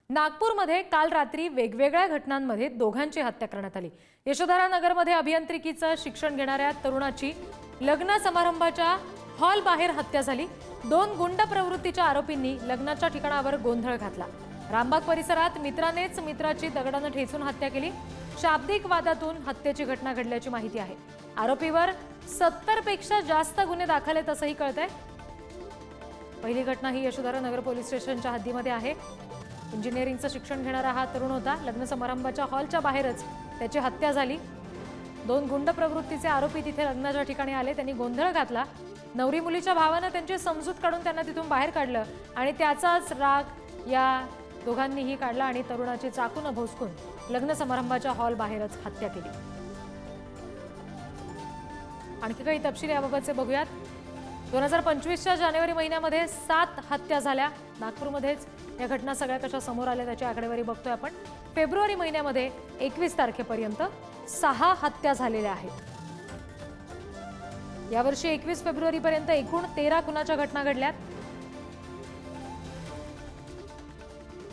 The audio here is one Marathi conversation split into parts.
नागपूरमध्ये काल रात्री वेगवेगळ्या घटनांमध्ये दोघांची हत्या करण्यात आली। यशोधरा नगरमध्ये अभियांत्रिकीचं शिक्षण घेणाऱ्या तरुणाची लग्न समारंभाच्या हॉल बाहेर हत्या झाली। दोन गुंड प्रवृत्तीच्या आरोपींनी लग्नाच्या ठिकाणावर गोंधळ घातला। रामबाग परिसरात मित्रानेच मित्राची दगडाने ठेचून हत्या केली। शाब्दिक वादातून हत्येची घटना घडल्याची माहिती आहे। आरोपीवर 70 पेक्षा जास्त गुन्हे दाखल आहेत असंही कळतंय। पहिली घटना ही यशोधरा नगर पोलीस स्टेशनच्या हद्दीमध्ये आहे। इंजिनिअरिंगचं शिक्षण घेणारा हा तरुण होता। लग्न समारंभाच्या हॉलच्या बाहेरच त्याची हत्या झाली। दोन गुंड प्रवृत्तीचे आरोपी तिथे लग्नाच्या ठिकाणी आले। त्यांनी गोंधळ घातला। नवरी मुलीच्या भावाने त्यांची समजूत काढून त्यांना तिथून बाहेर काढलं आणि त्याचाच राग या दोघांनीही काढला आणि तरुणाची चाकूने भोसकून लग्न समारंभाच्या हॉल बाहेरच हत्या केली। आणखी काही तपशील याबाबतचे बघूयात। 2025च्या जानेवारी महिन्यामध्ये 7 हत्या झाल्या। नागपूरमध्येच या घटना सगळ्या कशा समोर आल्या त्याची आकडेवारी बघतोय आपण। फेब्रुवारी महिन्यामध्ये 21 तारखेपर्यंत 6 हत्या झालेल्या आहेत। यावर्षी 21 फेब्रुवारीपर्यंत एकूण 13 खुनाच्या घटना घडल्यात।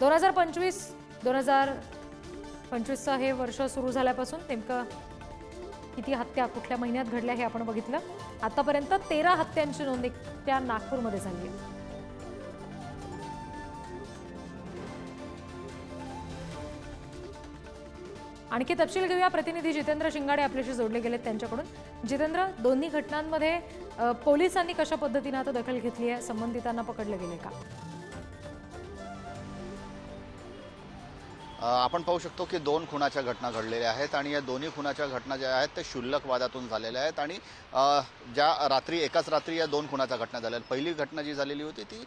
2025चं हे वर्ष सुरू झाल्यापासून नेमकं किती हत्या कुठल्या महिन्यात घडल्या हे आपण बघितलं। आतापर्यंत 13 हत्यांची नोंद त्या नागपूरमध्ये झाली आहे। आणखी तपशील घेऊया। प्रतिनिधी जितेंद्र शिंगाडे आपल्याशी जोडले गेलेत त्यांच्याकडून। जितेंद्र, दोन्ही घटनांमध्ये पोलिसांनी कशा पद्धतीने आता दखल घेतली आहे? संबंधितांना पकडले गेले का? आपण पाहू शकतो की 2 खुनाच्या घटना घडलेल्या आहेत आणि या दोन्ही खुनाच्या घटना ज्या आहेत ते क्षुल्लक वादातून झालेल्या आहेत आणि ज्या रात्री एकाच रात्री या 2 खुनाच्या घटना झाल्या। पहिली घटना जी झालेली होती ती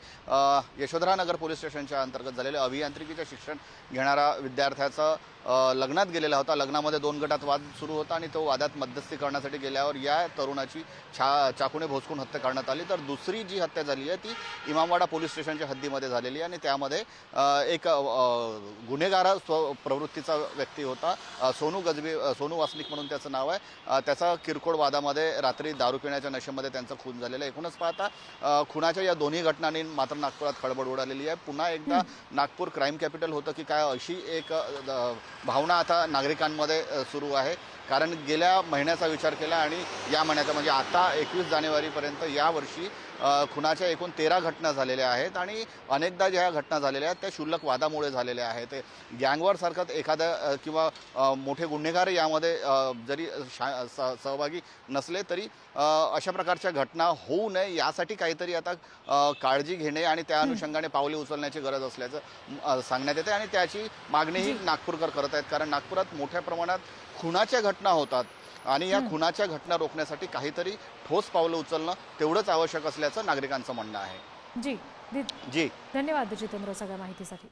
यशोधरा नगर पोलीस स्टेशनच्या अंतर्गत झालेल्या अभियांत्रिकीचं शिक्षण घेणारा विद्यार्थ्याचा लग्नात गेलेला होता। लग्नामध्ये 2 गटात वाद सुरू होता आणि तो वादात मध्यस्थी करण्यासाठी गेल्यावर या तरुणाची चाकूने भोसकून हत्या करण्यात आली। तर दुसरी जी हत्या झाली आहे ती इमामवाडा पोलीस स्टेशनच्या हद्दीमध्ये झालेली आहे आणि त्यामध्ये एक गुन्हेगार प्रवृत्तीचा व्यक्ती होता, सोनू वासनिक म्हणून त्याचं नाव आहे। त्याचा किरकोळ वादामध्ये रात्री दारू पिण्याच्या नशेमध्ये त्यांचा खून झालेला आहे। एकूणच पाहता खुनाच्या या दोन्ही घटनांनी मात्र नागपुरात खळबळ उडालेली आहे। पुन्हा एकदा नागपूर क्राईम कॅपिटल होतं की काय अशी एक भावना आता नागरिकांमध्ये सुरू आहे। कारण गेल्या महिन्याचा विचार केला आणि या महिन्याचा म्हणजे आता 21 जानेवारीपर्यंत यावर्षी खुनाच्या एकूण 13 घटना झालेल्या आहेत आणि अनेकदा ज्या घटना झालेल्या आहेत त्या क्षुल्लक वादामुळे झालेल्या आहेत। गँगवॉर सारखं एखादा किंवा मोठे गुन्हेगार यामध्ये जरी सहभागी नसले तरी अशा प्रकारच्या घटना होऊ नये यासाठी काहीतरी आता काळजी घेणे आणि त्या अनुषंगाने पावले उचलण्याची गरज असल्याचं सांगण्यात येते आणि त्याची मागणीही नागपूरकर करत आहेत। कारण नागपुरात मोठ्या प्रमाणात खुनाच्या घटना होतात आणि या खुनाच्या घटना रोखण्यासाठी काहीतरी ठोस पावलं उचलणं तेवढंच आवश्यक असल्याचं नागरिकांचं म्हणणं आहे। जी धन्यवाद जितेंद्र सगळ्या माहितीसाठी।